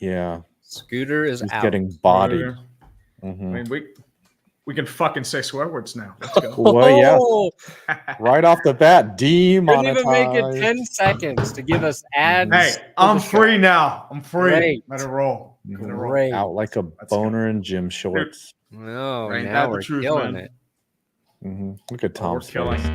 Yeah. Scooter is He's out. getting bodied. Mm-hmm. I mean, we can fucking say swear words now. Let's go. Well, yes. Right off the bat, demonetized. Couldn't even make it 10 seconds to give us ads. Hey, I'm free now. I'm free. Great. Let it roll. Great. Out like a boner in gym shorts. No, Ain't now that the we're truth, killing man? it. Mm-hmm. Look at Tom's We're killing. face.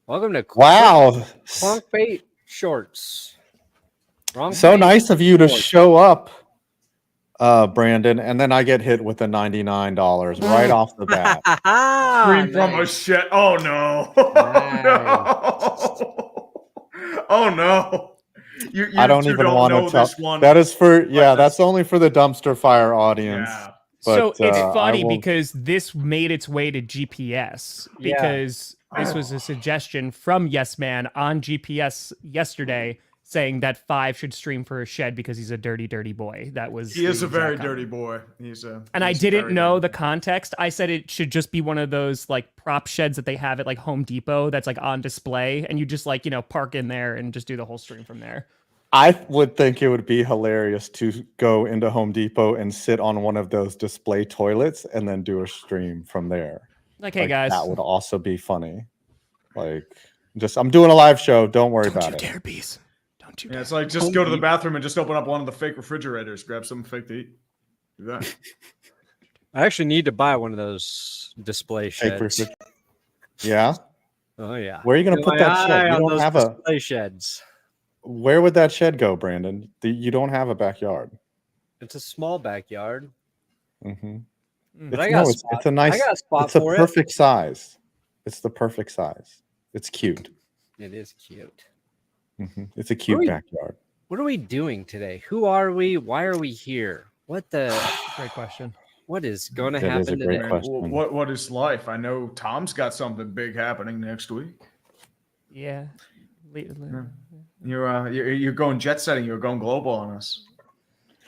Welcome to Clickbait Shorts. So nice of you to show up, Brandon, and then I get hit with the $99 right off the bat. Scream from a shed. Oh no! Oh no! You I don't even want to tell. this one. That is for that's only for the dumpster fire audience. Yeah. But, so it's funny because this made its way to GPS because this was a suggestion from Yes Man on GPS yesterday saying that 5 should stream for a shed because he's a dirty, dirty boy. He is a very dirty boy. And I didn't know the context. I said it should just be one of those like prop sheds that they have at like Home Depot that's like on display, and you just like park in there and just do the whole stream from there. I would think it would be hilarious to go into Home Depot and sit on one of those display toilets and then do a stream from there. Like, hey guys, that would also be funny. Like, I'm doing a live show. Don't worry about it. Dare, bees. Don't you? Yeah, it's like just go to the bathroom and just open up one of the fake refrigerators, grab something fake to eat. Do that. I actually need to buy one of those display sheds. Yeah. Oh yeah. Where are you going to put that shed? You don't have display sheds. Where would that shed go, Brandon? You don't have a backyard. It's a small backyard. Mm-hmm. But it's a nice. I got a spot it's a for perfect size. It's the perfect size. It's cute. It is cute. Mm-hmm. It's a cute backyard. What are we doing today? Who are we? Why are we here? What the? Great question. What is going to happen today? What is life? I know Tom's got something big happening next week. Yeah. You're going jet setting. You're going global on us.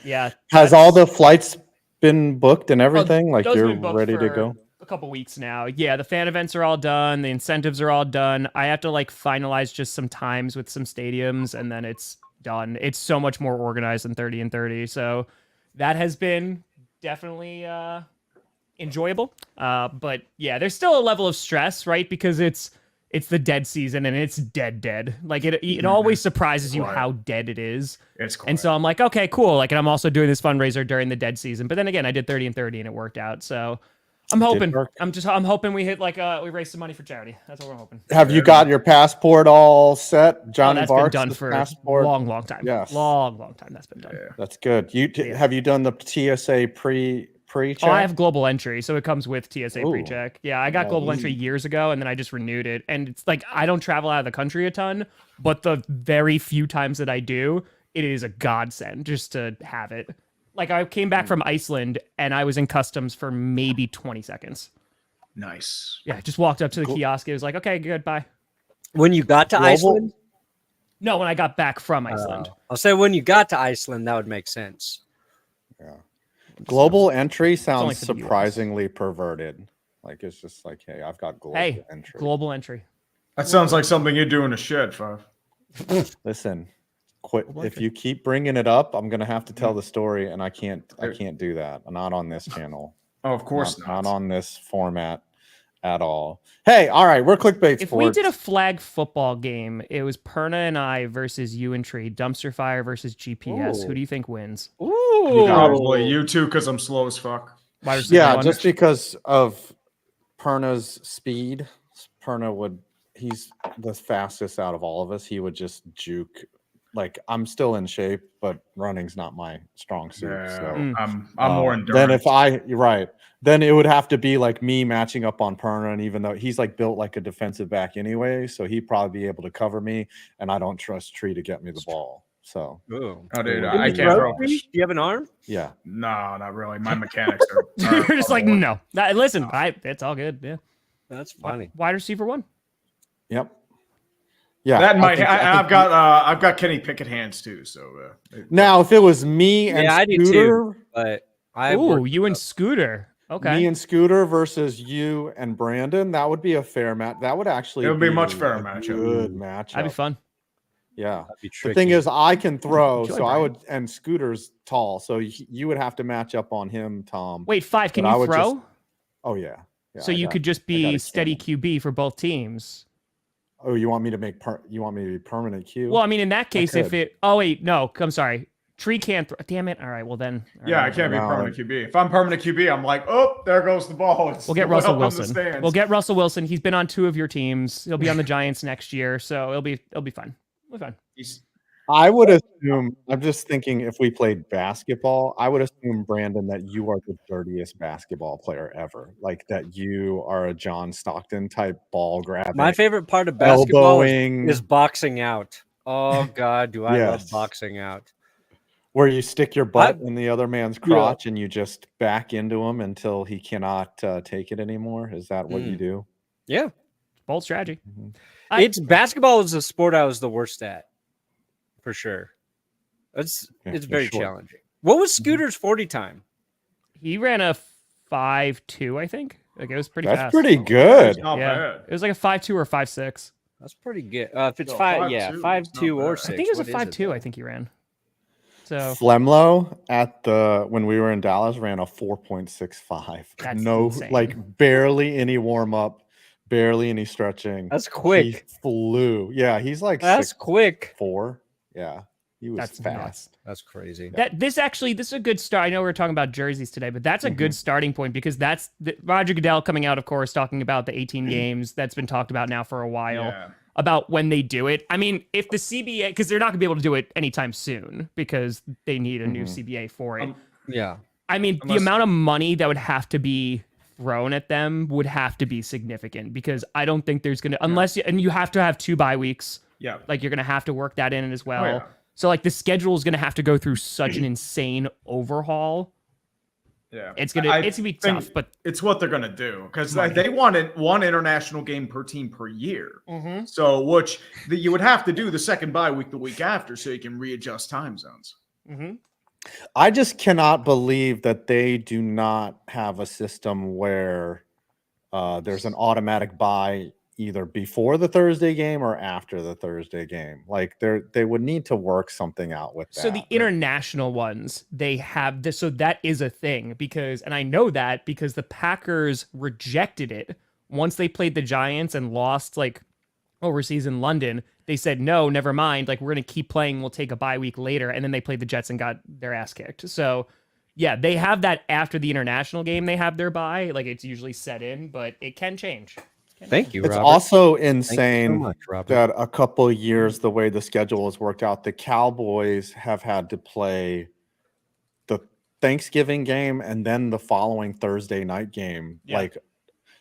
Yeah. Has all the flights been booked and everything? Like you're ready to go? A couple weeks now. Yeah, the fan events are all done. The incentives are all done. I have to like finalize just some times with some stadiums, and then it's done. It's so much more organized than 30 and 30. So that has been definitely enjoyable. But yeah, there's still a level of stress, right? Because it's the dead season and it's dead. Like it always surprises you how dead it is. It's quiet. And so I'm like, okay, cool. Like, and I'm also doing this fundraiser during the dead season. But then again, I did 30 and 30 and it worked out. So I'm hoping. I'm hoping we hit we raise some money for charity. That's what we're hoping. Have you got your passport all set, Johnny? That's Barks, been done for passport? a long time. Yes, long time. That's been done. Yeah. That's good. Have you done the TSA pre-check? Oh, I have global entry, so it comes with TSA pre-check. Yeah, I got global entry years ago, and then I just renewed it. And it's like I don't travel out of the country a ton, but the very few times that I do, it is a godsend just to have it. Like I came back from Iceland, and I was in customs for maybe 20 seconds. Nice. Yeah, just walked up to the kiosk. It was like, okay, good, bye. When you got to Iceland? No, when I got back from Iceland. I'll say when you got to Iceland, that would make sense. Yeah. Global entry sounds surprisingly perverted. Like it's just like, hey, I've got global entry. Global entry. That sounds like something you do in a shed, Five. Listen, quit. If you keep bringing it up, I'm gonna have to tell the story, and I can't do that. I'm not on this channel. Oh, of course not on this format at all. Hey, all right, we're Clickbait Sports. If we did a flag football game, it was Perna and I versus you and Tree, dumpster fire versus GPS. Who do you think wins? Probably you two, because I'm slow as fuck. Yeah, just because of Perna's speed. He's the fastest out of all of us. He would just juke. Like I'm still in shape, but running's not my strong suit. So I'm more endurance. Then it would have to be like me matching up on Perna, and even though he's like built like a defensive back anyway, so he'd probably be able to cover me, and I don't trust Tree to get me the ball. So dude, I can't throw. Do you have an arm? Yeah. No, not really. My mechanics are You're just like, no. Listen, it's all good. Yeah. That's funny. Wide receiver 1. Yep. Yeah. That I might. think- I think I've got Kenny Pickett hands too. So now, if it was me and Yeah, I do Scooter, too. But I Ooh, you and Scooter. Okay. me and Scooter versus you and Brandon, that would be a fair match. That would actually It would be a much a fairer matchup. Good Ooh. matchup. That'd be fun. Yeah. that'd be The tricky. thing is, I can throw, Joy so I Brand. would, and Scooter's tall, so you would have to match up on him, Tom. Wait, 5, can But I you would throw? just- Oh yeah. Yeah, So I you got- could just I got be a steady cannon. QB for both teams. Oh, you want me to you want me to be permanent Q? Well, I mean, in that case, if could. it. Oh wait, no. I'm sorry. Tree can't. Damn it. All right. Well then. all yeah, right, I can't be No. permanent QB. If I'm permanent QB, I'm like, oh, there goes the ball. It's We'll get well Russell up in the Wilson. stands. We'll get Russell Wilson. He's been on 2 of your teams. He'll be on the Giants next year, so it'll be fun. It'll be fun. I would assume. I'm just thinking if we played basketball, I would assume, Brandon, that you are the dirtiest basketball player ever. Like that you are a John Stockton type ball grabbing. My favorite part of basketball elbowing, is boxing out. Oh God, do I love Yes. boxing out? where you stick your butt in the other man's crotch and you just back into him until he cannot take it anymore. Is that what you do? Yeah, Bold strategy. Mhm. it's basketball is a sport I was the worst at, for sure. It's Yeah, it's for very sure. challenging. What was Scooter's 40 time? He ran a 5.2, I think. Like it was pretty That's fast. pretty good. Not Yeah, bad. it was like a 5.2 or 5.6. That's pretty good. If it's No, 5, yeah, 5'2", 5'2" not or bad. 6. I think it was a What is 5.2. though? I think he ran. So Flemlo when we were in Dallas ran a 4.65. That's No, insane. like barely any warm up, barely any stretching. That's He quick. flew. Yeah, he's like That's quick. 6'4". Yeah, he was That's fast. nuts. That's crazy. this is a good start. I know we were talking about jerseys today, but that's a good starting point because that's Roger Goodell coming out, of course, talking about the 18 games that's been talked about now for a while. Yeah. About when they do it. I mean, if the CBA, because they're not gonna be able to do it anytime soon because they need a new CBA for it. Yeah. I mean, the Unless- amount of money that would have to be thrown at them would have to be significant because I don't think there's gonna and you have to have 2 bye weeks. Yeah. Like you're gonna have to work that in as well. yeah. So like the schedule is gonna have to go through such an insane overhaul. Yeah. It's gonna be think tough, but it's what they're gonna do because they wanted 1 international game per team per year. Mm-hmm. So you would have to do the second bye week the week after so you can readjust time zones. Mm-hmm. I just cannot believe that they do not have a system where there's an automatic buy either before the Thursday game or after the Thursday game. Like they would need to work something out with that. So the international ones, they have this. So that is a thing and I know that because the Packers rejected it once they played the Giants and lost like overseas in London. They said, no, never mind. Like we're going to keep playing. We'll take a bye week later. And then they played the Jets and got their ass kicked. So yeah, they have that after the international game. They have their bye. Like it's usually set in, but it can change. Thank you, It's Robert. also Thank you so insane much, Robert. that a couple of years, the way the schedule has worked out, the Cowboys have had to play the Thanksgiving game and then the following Thursday night game. Yeah. Like,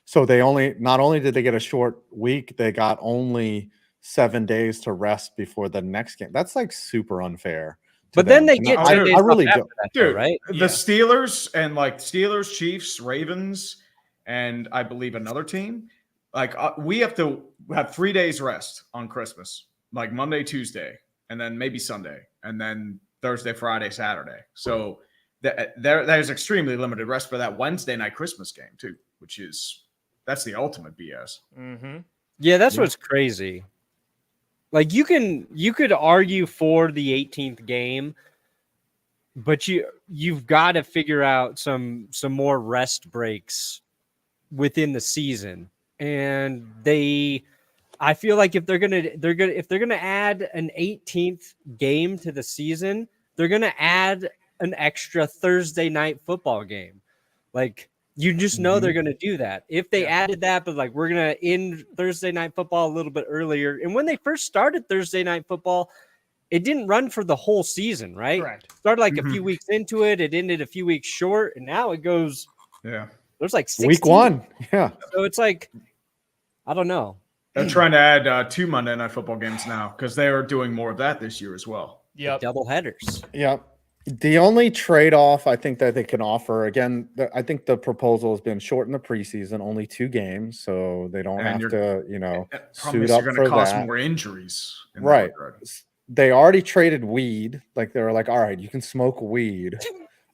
so not only did they get a short week, they got only 7 days to rest before the next game. That's like super unfair. to But then them. they get And 10 days I off really after do. that, though, Dude, right? the Yeah. Steelers and like Steelers, Chiefs, Ravens, and I believe another team, like we have to have 3 days rest on Christmas, like Monday, Tuesday, and then maybe Sunday, and then Thursday, Friday, Saturday. So there's extremely limited rest for that Wednesday night Christmas game too, that's the ultimate BS. Mm-hmm. Yeah, that's Yeah. what's crazy. Like you could argue for the 18th game, but you've got to figure out some more rest breaks within the season. And I feel like if they're gonna add an 18th game to the season, they're gonna add an extra Thursday night football game. Like you just know they're gonna do that. If they added that, but like we're gonna end Thursday night football a little bit earlier. And when they first started Thursday night football, it didn't run for the whole season, right? Correct. Started like a few weeks into it, it ended a few weeks short, and now it goes. Yeah. There's like 16. Week 1. Yeah. So it's like, I don't know. They're trying to add 2 Monday night football games now because they are doing more of that this year as well. Yep. Double headers. Yeah. The only trade-off I think that they can offer, again, I think the proposal has been shorten the preseason, only 2 games, so they don't And have to, Problem suit is, you're up going for to cause that. more injuries. In that Right. regard. They already traded weed. Like they were like, all right, you can smoke weed.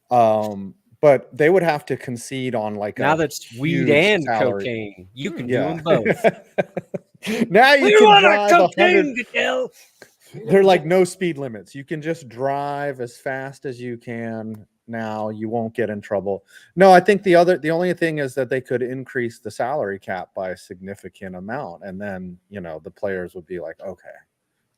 But they would have to concede on like Now a that's weed huge and salary. cocaine. You can do Yeah. them both. Now you We can want drive our 100. cocaine, Goodell. They're like no speed limits. You can just drive as fast as you can. Now you won't get in trouble. No, I think the only thing is that they could increase the salary cap by a significant amount, and then the players would be like, okay,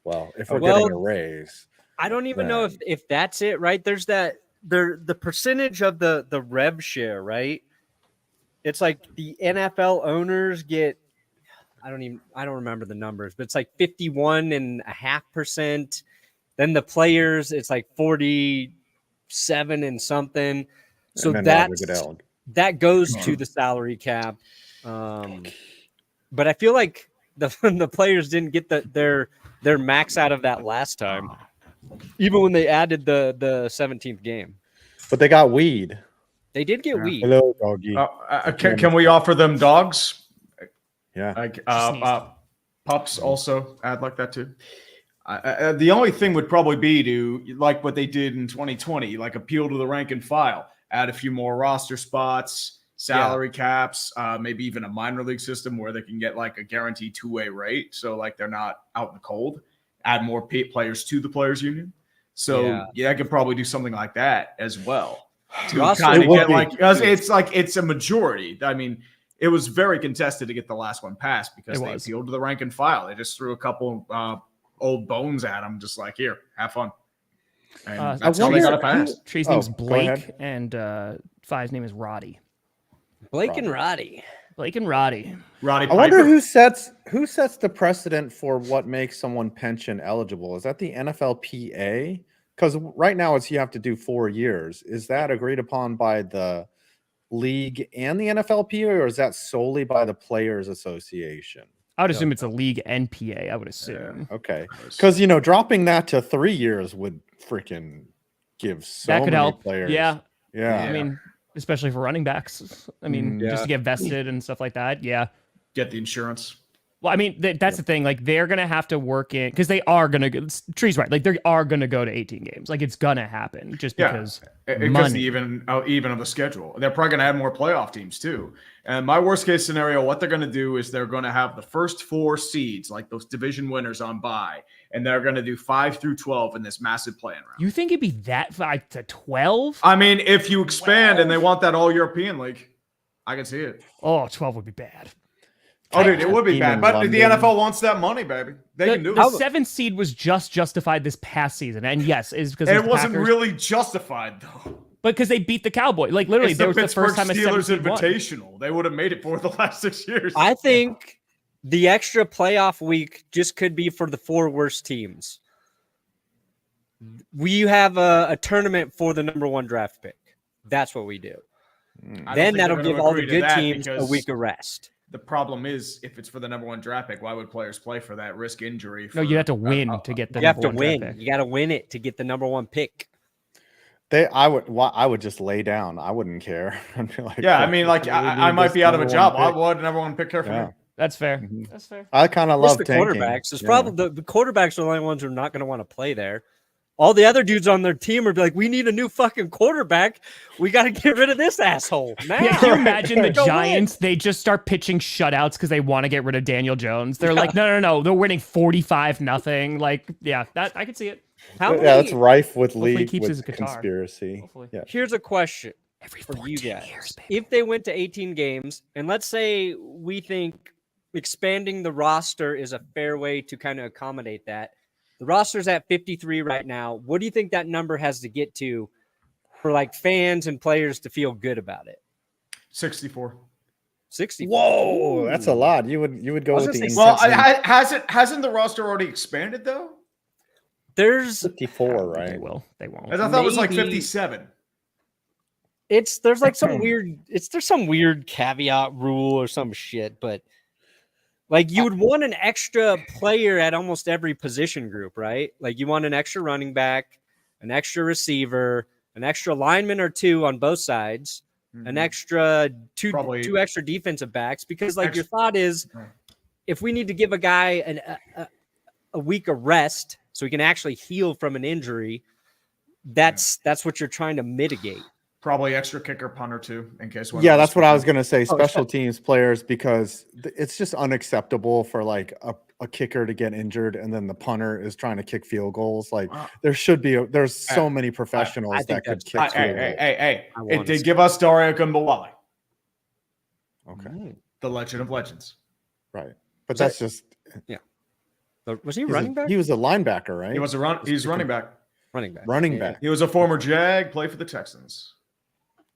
well, if we're getting a raise, I don't even know if that's it, right? There's that the percentage of the rev share, right? It's like the NFL owners get I don't remember the numbers, but it's like 51.5%. Then the players, it's like 47 and something. So that goes to the salary cap. But I feel like the players didn't get their max out of that last time, even when they added the 17th game. But they got weed. They did get weed. Hello, doggy. Can we offer them dogs? Yeah. Pups also add like that too. The only thing would probably be to, like what they did in 2020, like appeal to the rank and file, add a few more roster spots, salary caps, maybe even a minor league system where they can get like a guaranteed 2-way rate. So like they're not out in the cold. Add more players to the players union. So I could probably do something like that as well. To kind of get it's a majority. I mean, it was very contested to get the last one passed because they appealed to the rank and file. They just threw a couple old bones at them, just like, here, have fun. And that's how they got it passed. Tree's name's Blake, and Five's name is Roddy. Blake and Roddy. Blake and Roddy. Roddy. I wonder who sets the precedent for what makes someone pension eligible. Is that the NFLPA? Because right now you have to do 4 years. Is that agreed upon by the league and the NFLPA, or is that solely by the Players Association? I would assume it's a league NPA. I would assume. Yeah. Okay, because dropping that to 3 years would freaking give so many help. players. Yeah. I mean, especially for running backs. I mean, just to get vested and stuff like that. Yeah. Get the insurance. Well, I mean, that's the thing. Like, they're going to have to work in, because they are going to, Tree's right. Like, they are going to go to 18 games. Like, it's going to happen just because money. Even of the schedule. They're probably going to add more playoff teams, too. And my worst case scenario, what they're going to do is they're going to have the first 4 seeds, like those division winners on bye, and they're going to do 5 through 12 in this massive play-in round. You think it'd be that 5 to 12? I mean, if you expand and they want that all-European league, I can see it. Oh, 12 would be bad. Oh, dude, it would be bad. But the NFL wants that money, baby. They can do it. The 7th seed was just justified this past season. And yes, is because it wasn't really justified, though. But because they beat the Cowboys. Like, literally, there was the first time a Steelers 7th Invitational won. They would have made it for the last 6 years. I think the extra playoff week just could be for the 4 worst teams. We have a tournament for the number 1 draft pick. That's what we do. Then that'll give all the good teams a week of rest. The problem is, if it's for the number 1 draft pick, why would players play for that risk injury? No, you have to win to get the number 1 draft pick. You got to win it to get the number 1 pick. I would just lay down. I wouldn't care. I'd be like, I mean, like I might be out of a job. Why would number 1 pick care for me? That's fair. Mm-hmm. That's fair. I kind of love the quarterbacks. It's probably the quarterbacks are the only ones who are not going to want to play there. All the other dudes on their team are like, we need a new fucking quarterback. We got to get rid of this asshole now. Yeah, can you imagine the Giants? They just start pitching shutouts because they want to get rid of Daniel Jones. They're like, no. They're winning 45-0. Like, yeah, that I could see it. That's rife with league keeps with his guitar. Conspiracy. Yeah. Here's a question for you guys. If they went to 18 games, and let's say we think expanding the roster is a fair way to kind of accommodate that. The roster's at 53 right now. What do you think that number has to get to for like fans and players to feel good about it? 64. 64. Whoa, that's a lot. You would go with the well, hasn't the roster already expanded though? There's 54, right? They won't. I thought it was like 57. There's like some weird there's some weird caveat rule or some shit, but like you would want an extra player at almost every position group, right? Like you want an extra running back, an extra receiver, an extra lineman or two on both sides, an extra two extra defensive backs, because like your thought is, if we need to give a guy a week of rest so he can actually heal from an injury, that's what you're trying to mitigate. Probably extra kicker, punter too, in case one. Yeah, that's what I was gonna say. Special teams players, because it's just unacceptable for like a kicker to get injured and then the punter is trying to kick field goals. Like there should be there's so many professionals that could kick field goals. Hey, it did give us Dario Gumbawale. Okay. The legend of legends. Right. But that's just Was he running back? He was a linebacker, right? He's running back. Running back. He was a former Jag, played for the Texans.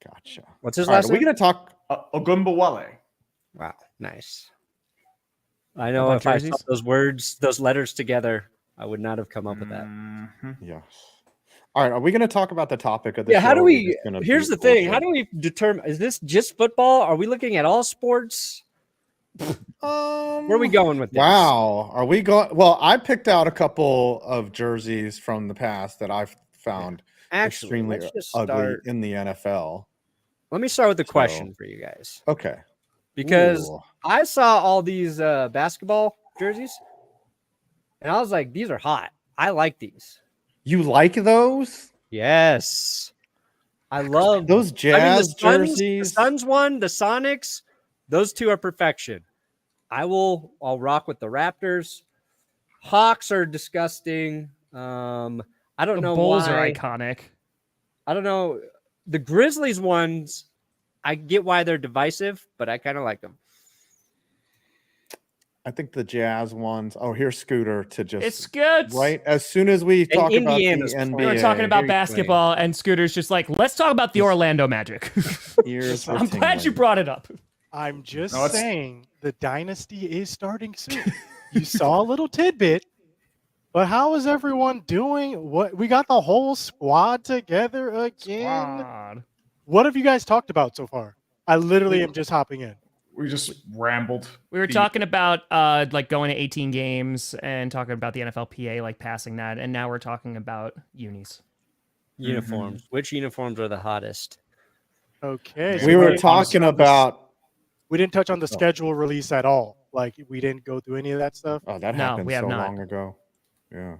Gotcha. What's his last name? Are we gonna talk Ogunbowale. Wow, nice. I know if I saw those letters together, I would not have come up with that. Yes. All right. Are we going to talk about the topic of the show? How do we? Here's the thing. How do we determine? Is this just football? Are we looking at all sports? Where are we going with this? Wow. Are we going? Well, I picked out a couple of jerseys from the past that I've found extremely ugly in the NFL. Let me start with the question for you guys. Okay. Because I saw all these basketball jerseys, and I was like, these are hot. I like these. You like those? Yes. I love those Jazz jerseys. The Suns one, the Sonics, those two are perfection. I'll rock with the Raptors. Hawks are disgusting. I don't know Bulls why. are iconic. I don't know. The Grizzlies ones, I get why they're divisive, but I kind of like them. I think the Jazz ones. Oh, here's Scooter to just. It's good. Right. As soon as we talk about the NBA. We were talking about basketball, and Scooter's just like, let's talk about the Orlando Magic. I'm glad you brought it up. I'm just saying the dynasty is starting soon. You saw a little tidbit, but how is everyone doing? What we got the whole squad together again. What have you guys talked about so far? I literally am just hopping in. We just rambled. We were talking about like going to 18 games and talking about the NFLPA, like passing that, and now we're talking about unis. Uniforms. Which uniforms are the hottest? Okay. We were talking about. We didn't touch on the schedule release at all. Like we didn't go through any of that stuff. Oh, that happened so long ago. Yeah.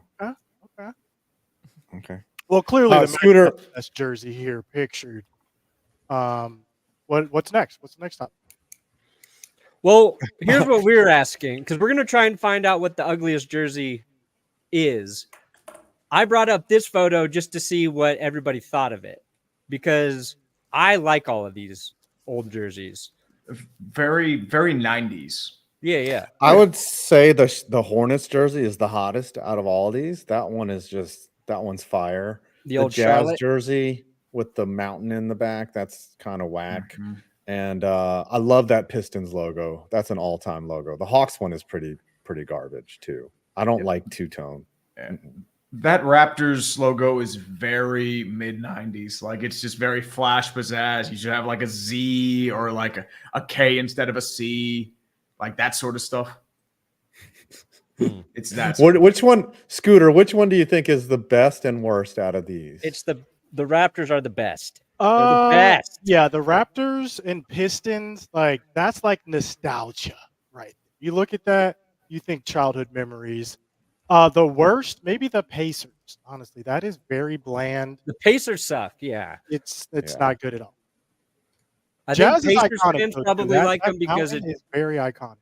Okay. Well, clearly the Scooter best jersey here pictured. What's next? What's the next topic? Well, here's what we were asking, because we're going to try and find out what the ugliest jersey is. I brought up this photo just to see what everybody thought of it, because I like all of these old jerseys. Very, very 90s. Yeah. I would say the Hornets jersey is the hottest out of all these. That one's fire. The old Jazz Charlotte jersey with the mountain in the back, that's kind of whack. And I love that Pistons logo. That's an all-time logo. The Hawks one is pretty garbage too. I don't like two-tone. That Raptors logo is very mid-90s. Like it's just very flash pizzazz. You should have like a Z or like a K instead of a C, like that sort of stuff. It's that. Which one, Scooter? Which one do you think is the best and worst out of these? It's the Raptors are the best. They're the best. Yeah, the Raptors and Pistons, like that's like nostalgia, right? You look at that, you think childhood memories. The worst, maybe the Pacers. Honestly, that is very bland. The Pacers suck. Yeah, it's not good at all. I Jazz think is Pacers iconic. fans probably like them because it is very iconic.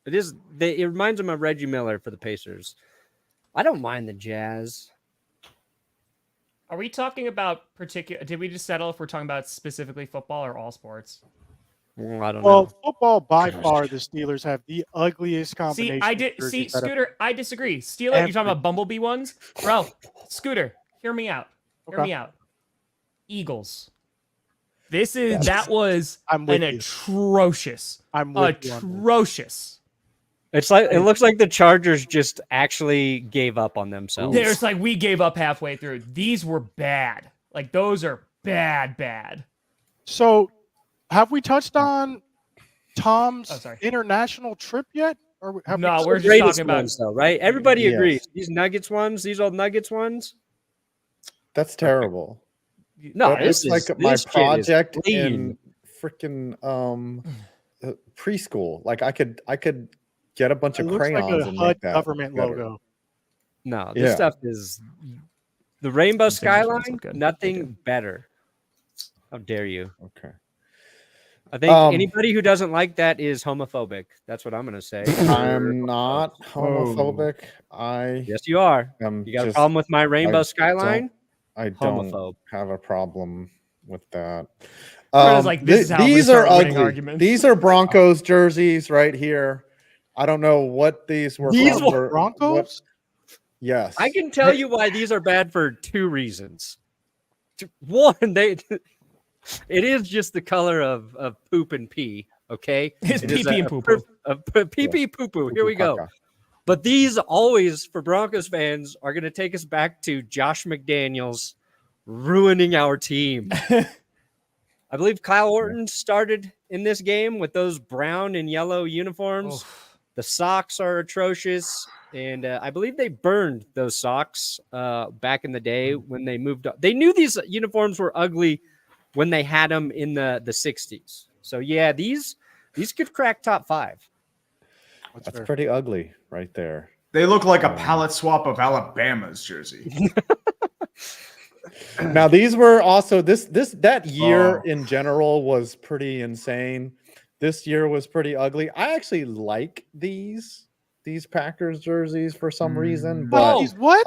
It is. It reminds them of Reggie Miller for the Pacers. I don't mind the Jazz. Are we talking about particular? Did we just settle if we're talking about specifically football or all sports? I don't know. Well, football by far, the Steelers have the ugliest combination. Scooter, I disagree. Steelers, you're talking about Bumblebee ones, bro. Scooter, hear me out. Hear me out. Eagles. That was atrocious. Atrocious. It's like it looks like the Chargers just actually gave up on themselves. There's like we gave up halfway through. These were bad. Like those are bad. So, have we touched on Tom's international trip yet? Or no, we're just talking about ones, though, right? Everybody agrees. These old Nuggets ones. That's terrible. No, That this looks is like my this kid is project clean. in freaking preschool. Like I could get a bunch It of looks like crayons a and HUD make that government better. logo. No, this Yeah. stuff is the rainbow These ones skyline. look good. They Nothing do. better. How dare you? Okay. I think anybody who doesn't like that is homophobic. That's what I'm going to say. I'm not homophobic. Yes, you are. am You got a just problem with my rainbow I skyline? I don't Homophobe. have a problem with that. Brenna's like, this is how I'm gonna these are start winning ugly. arguments. These are Broncos jerseys right here. I don't know what these were. These from, were or Broncos? what- Yes. I can tell you why these are bad for two reasons. One, it is just the color of poop and pee. Okay, It's It is pee-pee and poo-poo. pee poo. Here we go. Caca. But these always, for Broncos fans, are going to take us back to Josh McDaniels ruining our team. I believe Kyle Orton started in this game with those brown and yellow uniforms. The socks are atrocious. And I believe they burned those socks back in the day when they moved up. They knew these uniforms were ugly when they had them in the 60s. So, yeah, these could crack top 5. That's fair. pretty ugly right there. They look like a palette swap of Alabama's jersey. Now these were also that year Oh. in general was pretty insane. This year was pretty ugly. I actually like these Packers jerseys for some reason, but These what?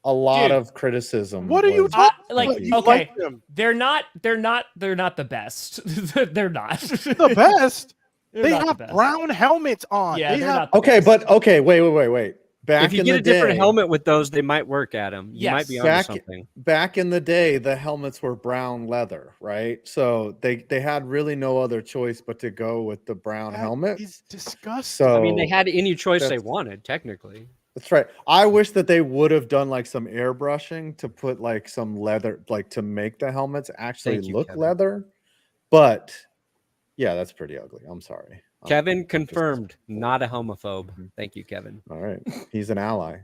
a lot Dude. of criticism. What are you was- talking like, about? You okay. like them. They're not the best. They're not The best. They're They not the have best. brown helmets on. Yeah, they they're have not the Okay, best. but okay, wait. Back If you in get the a different day, helmet with those, they might work, Adam. You might be Yes. onto Back- something. back in the day, the helmets were brown leather, right? So they had really no other choice but to go with the brown That helmet. is disgusting. So I mean, they had any choice they that's- wanted, technically. That's right. I wish that they would have done like some airbrushing to put like some leather, like to make the helmets actually Thank you, look Kevin. leather. But yeah, that's pretty ugly. I'm sorry. Kevin just- confirmed, not a homophobe. Mhm. Thank you, Kevin. All right. He's an ally.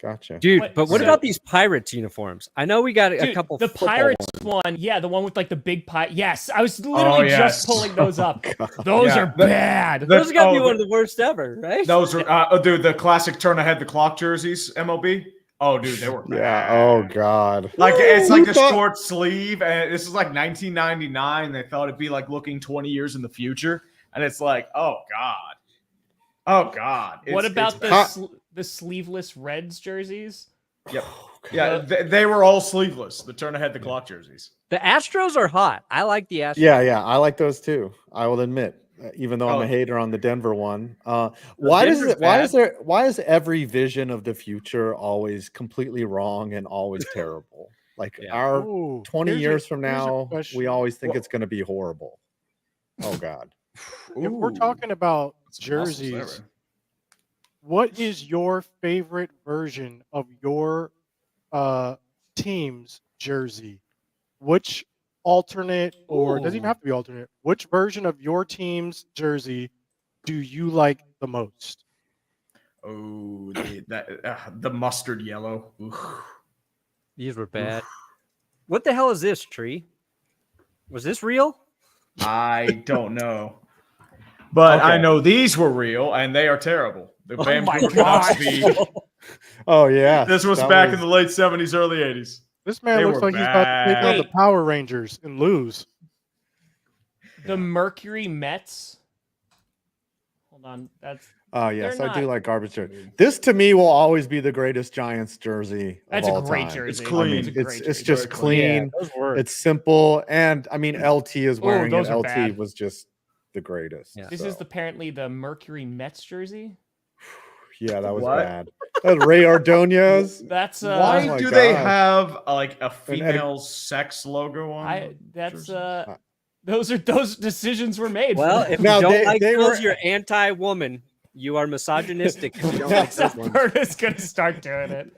Gotcha. Dude, What- but what so- about these Pirates uniforms? I know we got a Dude, couple. the football Pirates ones. one, yeah, the one with like the big pie. Yes, I was literally yes. just pulling those up. Those Yeah, are bad. Those got to be oh, one of the worst ever, right? Those are, dude, the classic turn ahead the clock jerseys, MLB. Oh, dude, they were bad. Yeah. Oh God. Like it's like Who a thought- short sleeve, and this is like 1999. They thought it'd be like looking 20 years in the future, and it's like, oh god. What about it's- the sleeveless Reds jerseys? Yep. Yeah, they were all sleeveless. The turn ahead the clock jerseys. The Astros are hot. I like the Astros. Yeah. I like those too. I will admit, even though I'm Oh. a hater on the Denver one. Why is every vision of the future always completely wrong and always terrible? Like Yeah. our Ooh, 20 here's a- years from here's a now, question. we always think Well- it's going to be horrible. Oh God. If we're Ooh. talking about Some muscles there, jerseys, man. what is your favorite version of your team's jersey? Which alternate, or it doesn't even Ooh. have to be alternate, which version of your team's jersey do you like the most? Oh, the mustard yellow. Oof. These were bad. What the hell is this, Tree? Was this real? I don't know. But I Okay. know these were real, and they are terrible. The Oh Bam my Cooper cannot gosh. speak. Oh yeah. This was back in the late 70s, early 80s. This man They looks were like he's about to take on the bad. Power Rangers and lose. The Mercury Mets. Hold on, that's Oh yes, They're I do not- like garbage jersey. This to me will always be the greatest Giants jersey. that's of a all great time. jersey. It's clean. a great It's jersey. just Very clean. Those were. It's simple, and I mean LT is wearing those it. are LT bad. was just the greatest. Yeah. This so. is apparently the Mercury Mets jersey. Yeah, that was What? bad. That was Ray Ordonez. That's Why Oh my do they God. have like a Eddie- female sex logo on? I the that's jerseys? those decisions were made. Well, if Now, you don't they- like they those, were- you're anti-woman. You are misogynistic if you don't like that's those ones. Alberta's gonna start doing it.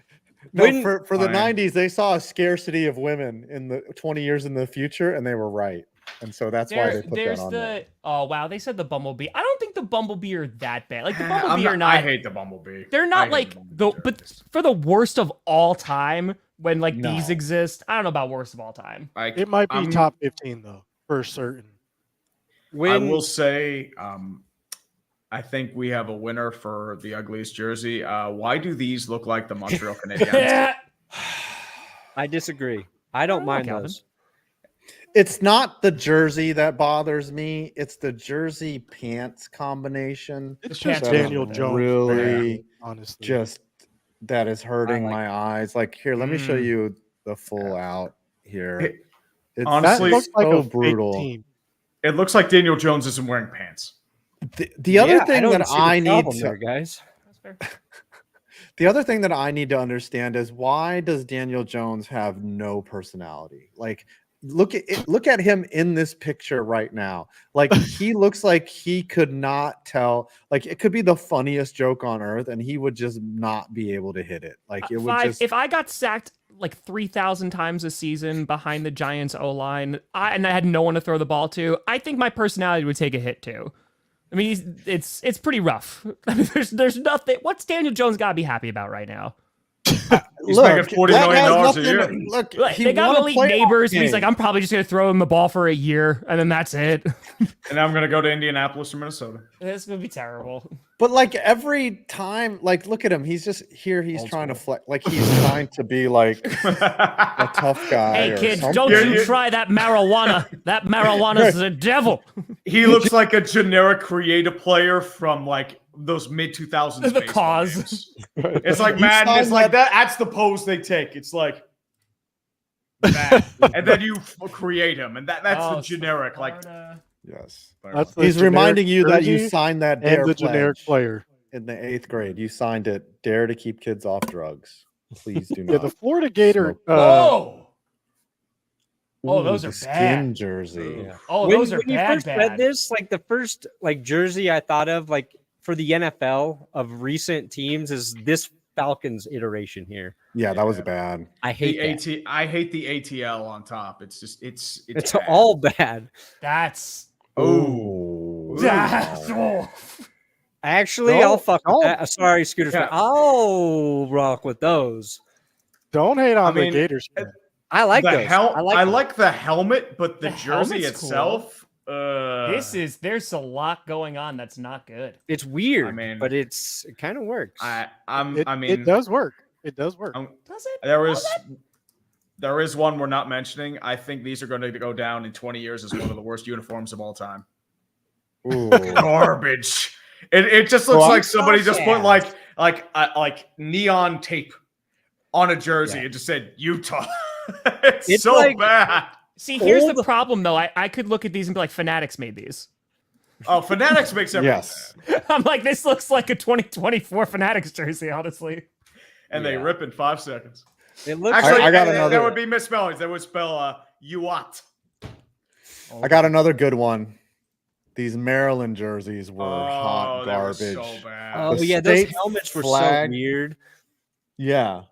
No, When- for the Fine. 90s, they saw a scarcity of women in the 20 years in the future, and they were right. And so that's why they put There's that on the there. oh wow, they said the Bumblebee. I don't think the Bumblebee are that bad. Like the I'm Bumblebee not- are not. I hate the Bumblebee. They're I not hate like Bumblebee the but jerseys. for the worst of all time, when like No. these exist. I don't know about worst of all time. Like, It might be I'm- top 15 though, for certain. I will say, I think we have a winner for the ugliest jersey. Why do these look like the Montreal Canadiens? I disagree. I don't mind Calvin. those. It's not the jersey that bothers me. It's the jersey pants combination. It's pants just are Daniel Jones. really man, honestly. just that is hurting like my eyes. Like here, let me show Mm. you the full out here. It- It's honestly, that looks like so a fake brutal. team. It looks like Daniel Jones isn't wearing pants. The other Yeah, thing don't that see the I need problem to there, guys. the other thing that I need to understand is why does Daniel Jones have no personality? Like look at him in this picture right now. Like he looks like he could not tell. Like it could be the funniest joke on earth and he would just not be able to hit it. Like it would just If I got sacked like 3,000 times a season behind the Giants O-line, and I had no one to throw the ball to, I think my personality would take a hit too. I mean, it's pretty rough. I mean, there's nothing. What's Daniel Jones got to be happy about right now? He's making $40 that million has a year. nothing- Look, Like, he they got won a elite playoff neighbors, but he's game. like, I'm probably just gonna throw him the ball for a year, and then that's it. And I'm going to go to Indianapolis or Minnesota. This would be terrible. But like every time, like look at him. He's just here. He's Old trying to school. flex. Like he's trying to be like a tough guy. Hey or kids, something. don't Yeah, you yeah. try that marijuana. That marijuana's the devil. He looks like a generic creative player from like those mid 2000s. The Cause. It's like You Madden. It's signed like that. That's the pose they take. It's like that, and then you create him, and that's Oh, the generic. Like Sparta. Yes. That's the He's generic reminding you that you jersey signed that and dare the generic pledge player. in the 8th grade. You signed it. Dare to keep kids off drugs. Please do not. Yeah, the Florida Gator. Smoke. Oh, Ooh, those are the bad. skin jersey. Yeah. oh, when, those are when you bad. first read Bad. this, like the first like jersey I thought of like for the NFL of recent teams is this Falcons iteration here. Yeah, that was bad. I hate the that. I hate the ATL on top. It's just It's bad. all bad. That's Oh, that's Actually, Don't- I'll fuck with don't. that. Sorry, Scooter. Yeah. I'll rock with those. Don't hate on I mean, the Gators. fan. I like the those. I them. like the helmet, but the The jersey helmet's cool. itself. there's a lot going on that's not good. It's weird, I mean, but it kind of works. It does work. It does work. Does it? There is one we're not mentioning. I think these are going to go down in 20 years as one of the worst uniforms of all time. Ooh. Garbage. It just looks Well, like somebody just put yeah. like neon tape on a jersey Yeah. and just said Utah. it's It's so like- bad. See, here's the Old- problem though. I could look at these and be like, Fanatics made these. Oh, Fanatics makes everything Yes. bad. I'm like, this looks like a 2024 Fanatics jersey, honestly. And they Yeah. rip in 5 seconds. it looks Actually, I got there another- would be misspellings. They would spell Uat. I got another good one. These Maryland jerseys were Oh, hot they were garbage. so bad. Oh The yeah, those state helmets were flag. so weird. Yeah.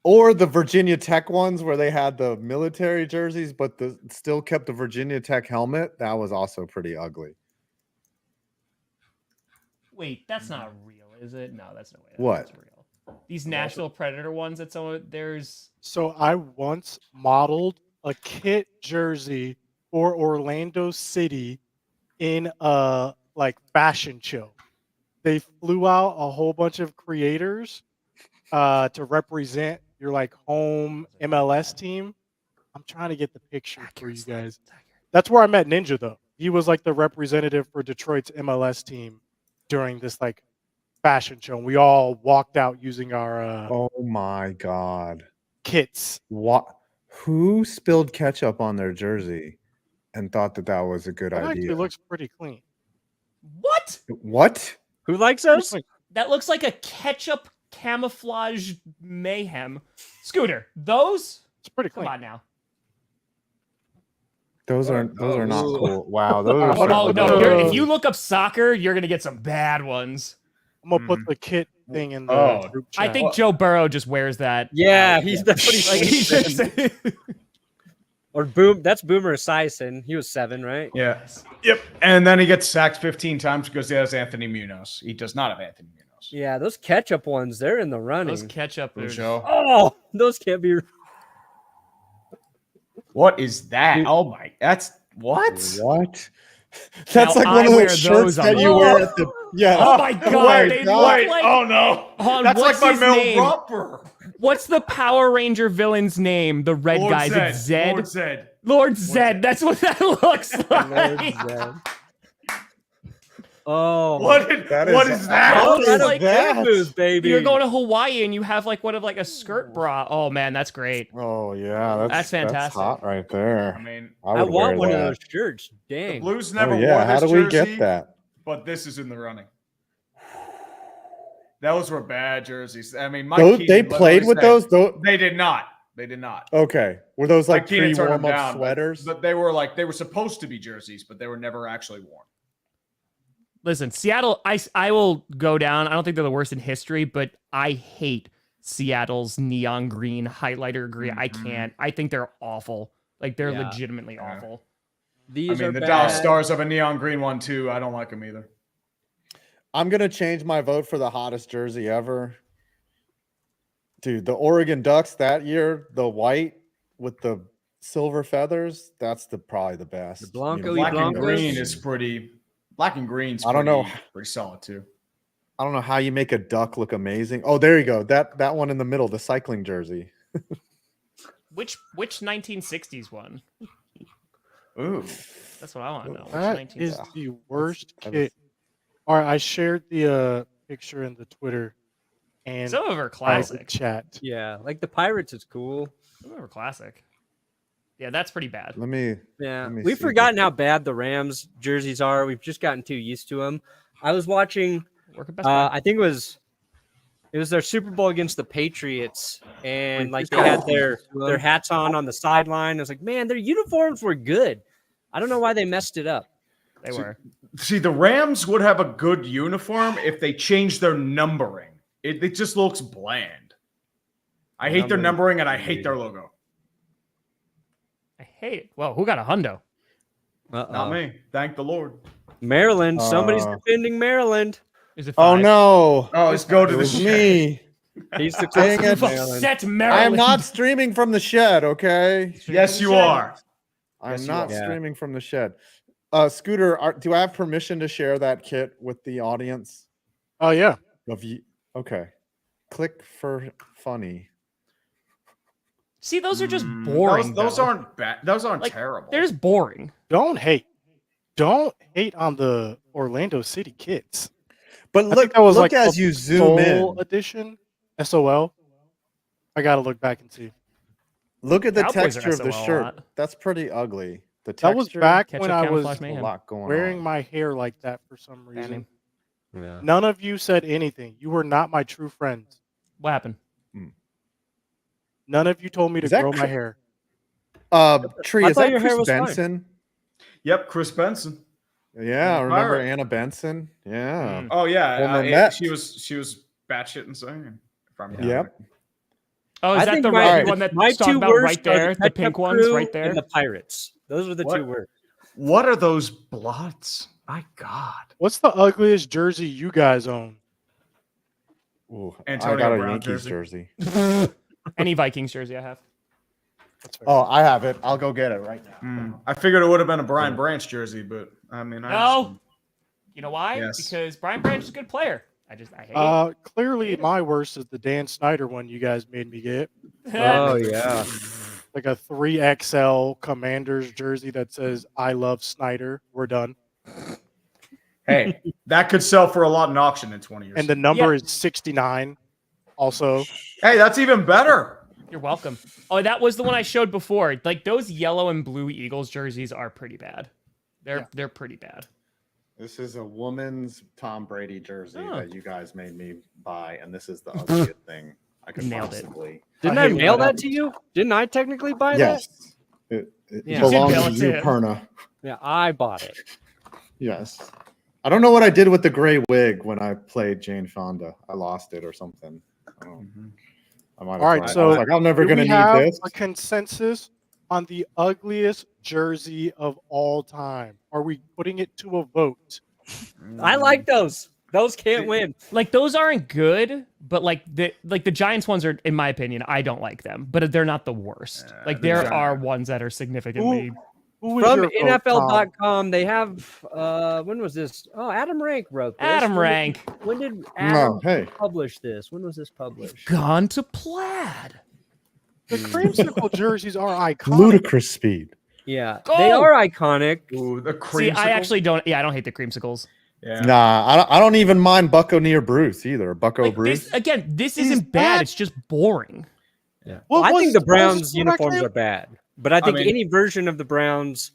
Or the Virginia Tech ones where they had the military jerseys, but still kept the Virginia Tech helmet. That was also pretty ugly. Wait, that's not real, is it? No, that's no way. What? That's real. These National Predator ones that there's So I once modeled a kit jersey for Orlando City in a like fashion show. They flew out a whole bunch of creators to represent your like home MLS team. I'm trying to get the picture for you guys. That's where I met Ninja though. He was like the representative for Detroit's MLS team during this like fashion show. And we all walked out using our Oh my god. kits. What? Who spilled ketchup on their jersey and thought that was a good That actually idea? looks pretty clean. what? What? Who likes those? That looks like a ketchup camouflage mayhem. Scooter, those? It's pretty Come clean. on now. Those are not ooh. cool. Wow, those are Oh, some Oh of no! the- If you look up soccer, you're gonna get some bad ones. I'm gonna put the kit thing in the Oh, group I chat. think Joe Burrow just wears that. Yeah, out. he's that's what he's Like, he's saying. just, Or Boom. That's Boomer Esiason. He was 7, right? Yeah. Yep. And then he gets sacked 15 times because he has Anthony Munoz. He does not have Anthony Munoz. Cardinals. Yeah, those ketchup ones, they're in the running. Those ketchup. Joe. Oh, those can't be. What is that? Dude. Oh my, that's what? What? That's Now like one I of wear those shirts those on that the you wall. wear at the Oh my god, Wait, they wait, look like. oh no. That's what's like my his Mel name? Romper. What's the Power Ranger villain's name? The red Lord guy's Zed. it's Zed. Lord Zed. Lord Zed. That's what that looks like. Oh, What is that? Colorado What is that? campus, baby. You're going to Hawaii and you have like a skirt bra. Oh man, that's great. Oh yeah, That's fantastic. That's hot right there. I mean, I would want wear one that. of those shirts. the Dang. Blues Oh never yeah, wore how this do we jersey, get that? but this is in the running. Those were bad jerseys. I mean, Mike Those, Keenan they literally played with said- those. They did not. They did not. Okay, were those like Mike Keenan turned them pre-warm-up down, sweaters? but they were supposed to be jerseys, but they were never actually worn. Listen, Seattle, I will go down. I don't think they're the worst in history, but I hate Seattle's neon green, highlighter green. I can't. I think they're awful. Like, they're Yeah. legitimately awful. These I are mean, the bad. Dallas Stars have a neon green one too. I don't like them either. I'm gonna change my vote for the hottest jersey ever. Dude, the Oregon Ducks that year, the white with the silver feathers, that's probably the best. The Blanco y Black and Blancos. green is pretty. Black and green's I don't know. pretty solid too. I don't know how you make a duck look amazing. Oh, there you go. That one in the middle, the cycling jersey. Which 1960s one? Ooh, That's what I want to know. Which That 1960s? is the worst that kit. All right, I shared the picture in the Twitter and Some of them are private classic. chat. Yeah, like the Pirates is cool. Some of them are classic. Yeah, that's pretty bad. Let me Yeah, Let me we've see forgotten how bad the Rams jerseys are. We've just gotten too used to them. I was watching. Work at Best Buy. I think it was their Super Bowl against the Patriots, and like they had their hats on the sideline. I was like, man, their uniforms were good. I don't know why they messed it up. They were. see, the Rams would have a good uniform if they changed their numbering. It just looks bland. I hate their numbering and I hate their logo. I hate it. Well, who got a hundo? Not me. Thank the Lord. Maryland. Somebody's Uh, defending Maryland. Is it Oh five? no. Oh, let's go to It the was shed. me. He's the Dang it. You've Maryland. upset I Maryland. am not streaming from the shed, okay? Yes, you are. I'm Yes, you not are. Yeah. streaming from the shed. Scooter, do I have permission to share that kit with the audience? Oh yeah, Of you? Okay. Click for funny. See, those are just boring. Those though. aren't bad. Those aren't Like, terrible. They're just boring. don't hate on the Orlando City kits. But I look, think that was look like as a you zoom Soul in. edition, SOL. I gotta look back and see. Look at the Cowboys are texture of the SOL a shirt. lot. That's pretty ugly. The That was texture, back Ketchup when I was camouflage a mayhem. lot going wearing on. my hair like that for some Bad reason. name. Yeah. None of you said anything. You were not my true friends. What happened? None of you told me to Is that grow my cr- hair. Tree, I is thought that your hair Chris was fine. Benson? Yep, Chris Benson. Yeah, I remember Pirate. Anna Benson. Yeah. Mm. Oh yeah, Well, then that- she was batshit insane. If I'm Yep. Oh, I is that think the my- red one that My talking two about worst right are there? The Ketchup pink ones Crew right there? and the Pirates. Those are the What? two worst. What are those blots? My God. What's the ugliest jersey you guys own? Ooh, Antonio I got a Brown Yankees jersey. jersey. Any Vikings jersey I have. That's fair. Oh, I have it. I'll go get it right now. I figured it would have been a Brian Branch jersey, but I mean, No. You know why? Yes. Because Brian Branch is a good player. I hate it. Clearly my worst is the Dan Snyder one you guys made me get. Oh yeah. Like a 3XL Commanders jersey that says "I love Snyder." We're done. hey, that could sell for a lot in auction in 20 years. And the number Yeah. is 69. Also, hey, that's even better. You're welcome. Oh, that was the one I showed before. Like those yellow and blue Eagles jerseys are pretty bad. They're pretty bad. This is a woman's Tom Brady jersey Oh. that you guys made me buy, and this is the ugliest thing I could Nailed it. possibly. Didn't I I hate mail when that that to you? Didn't I technically buy that? Yes, it Yeah. belongs You to did you, mail it to Perna. Yeah, I bought it. Yes. I don't know what I did with the gray wig when I played Jane Fonda. I lost it or something. I don't know. I might have All right, thrown it. so I was like, I'm never do gonna we need have this. a consensus on the ugliest jersey of all time? Are we putting it to a vote? I like those. Those can't win. Like those aren't good, but like the Giants ones are, in my opinion, I don't like them, but they're not the worst. Like there are ones that are significantly. Who is From your vote, Tom? NFL.com, they have when was this? Oh, Adam Rank wrote this. Adam Rank. When did Adam hey. publish this? When was this published? Gone to plaid. The creamsicle jerseys are iconic. Ludicrous speed. Yeah, Go! they are iconic. Ooh, the See, I creamsicle. actually don't. Yeah, I don't hate the creamsicles. Yeah. Nah, I don't even mind Bucco near Bruce either. Bucco Like Bruce. this He's isn't bad. bad. It's just boring. Yeah, What I was- think the what was Browns the uniforms quarterback are bad, but I think mean- any version of the Browns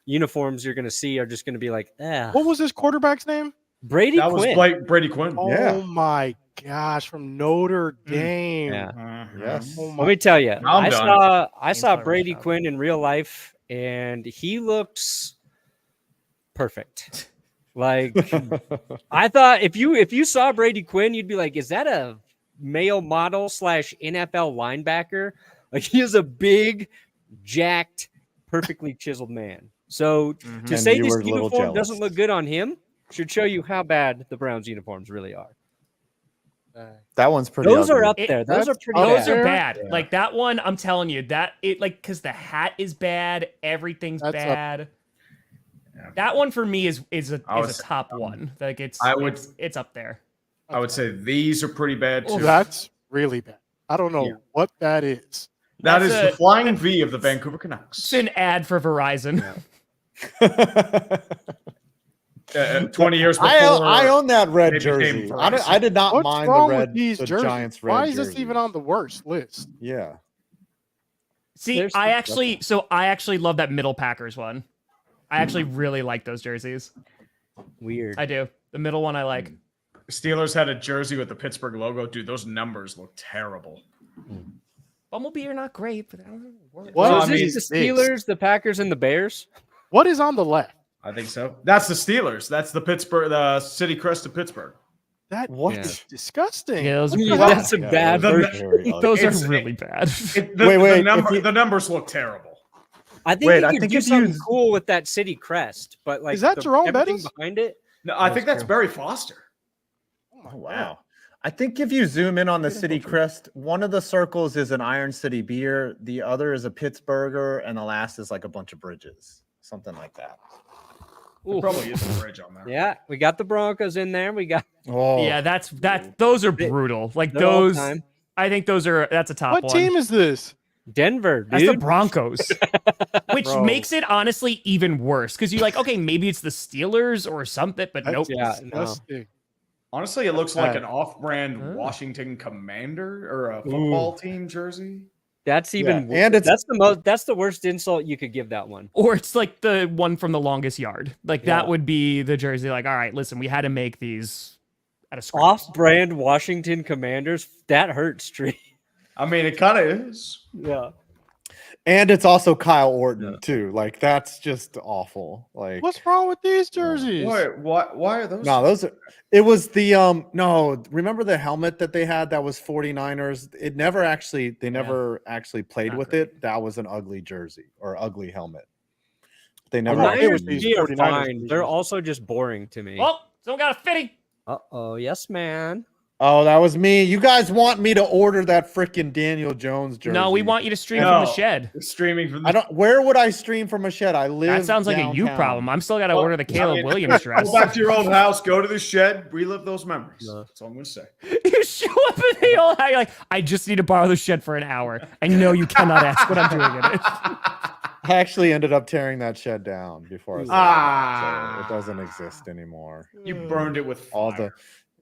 uniforms you're going to see are just going to be like, What was his quarterback's name? Brady That was Quinn. Brady Quinn. Oh Yeah. my gosh, from Notre Dame. Yeah. Mhm. Yes. Oh Let my, me tell you, Now I'm I done. saw Entire Brady shot. Quinn in real life, and he looks perfect. Like I thought, if you saw Brady Quinn, you'd be like, "Is that a male model / NFL linebacker?" Like he is a big, jacked, perfectly chiseled man. So to And say you this were a little uniform jealous. doesn't look good on him should show you how bad the Browns uniforms really are. That one's pretty. Those are ugly. up there. Those are that's pretty. up Those bad. are there. bad. Yeah. Like that one, I'm telling you that it like because the hat is bad. Everything's That's up- bad. Yeah. That one for me is a I is was- a top one. Like I would- it's up there. I would say these are pretty bad Oh, too. that's really bad. I don't know Yeah. what that is. That That's is the flying V of the Vancouver Canucks. It's an ad for Verizon. 20 years before. I own that red they became jersey. Verizon. I did not What's mind wrong the red. with these the jerseys? Giants red Why is this jersey. even on the worst list? Yeah. See, There's I some- actually love that middle Packers one. I actually really like those jerseys. Weird. I do. The middle one I like. Steelers had a jersey with the Pittsburgh logo. Dude, those numbers look terrible. Bumblebee are not great, but I don't know. What So Well, is I this mean, the Steelers, the Packers, and the Bears? What is on the left? I think so. That's the Steelers. That's the city crest of Pittsburgh. That Yeah. is disgusting. Yeah, those are Yeah, pretty that's a Yeah, bad the- version. very ugly. Those It's- are really bad. The numbers look terrible. I think Wait, you I could think do if you- something cool with that city crest, but like Is that Jerome everything Bettis? behind it? No, I think that's true. Barry Foster. Oh, wow. I think if you zoom in on the city crest, one of the circles is an Iron City beer, the other is a Pittsburgher, and the last is like a bunch of bridges, something like that. There probably is a bridge on there. Yeah, we got the Broncos in there. We got Oh, Yeah, those are brutal. Like they're all those, time. I think that's a top What one. team is this? Denver, That's the dude. Broncos, which Bro. makes it honestly even worse because you're like, okay, maybe it's the Steelers or something, but That's nope. Yeah, no. disgusting. Honestly, it looks like bad. an off-brand Oh. Washington Commander or a football team jersey. That's even. Yeah, and it's- That's the worst insult you could give that one. Or it's like the one from the longest yard. Like Yeah. that would be the jersey. Like, all right, listen, we had to make these at a scratch. Off-brand Washington Commanders. That hurts, Tree. I mean, it kind of is. Yeah. and it's also Kyle Orton too. Like that's just awful. Like What's wrong with these jerseys? Why are those? no, those are. It was the no. Remember the helmet that they had that was 49ers. It never actually. They never actually played Not with great. it. That was an ugly jersey or ugly helmet. They The never. Right. actually Niners with these used are it. 49ers fine. jerseys. They're also just boring to me. Oh, someone got a fitty. Uh-oh. Yes, man. Oh, that was me. You guys want me to order that freaking Daniel Jones jersey? No, we want you to stream No. from the shed. It's streaming from. I don't. Where would I stream from a shed? I live. That sounds like a you downtown. problem. I'm still got to Well, order the I Caleb mean- Williams dress. Go back to your old house. Go to the shed. Relive those memories. No. That's all I'm gonna say. You show up in the old house, you're like, I just need to borrow the shed for an hour. I know you cannot ask what I'm doing in it. I actually ended up tearing that shed down before I sold Ah. it, so it doesn't exist anymore. You burned it with All fire.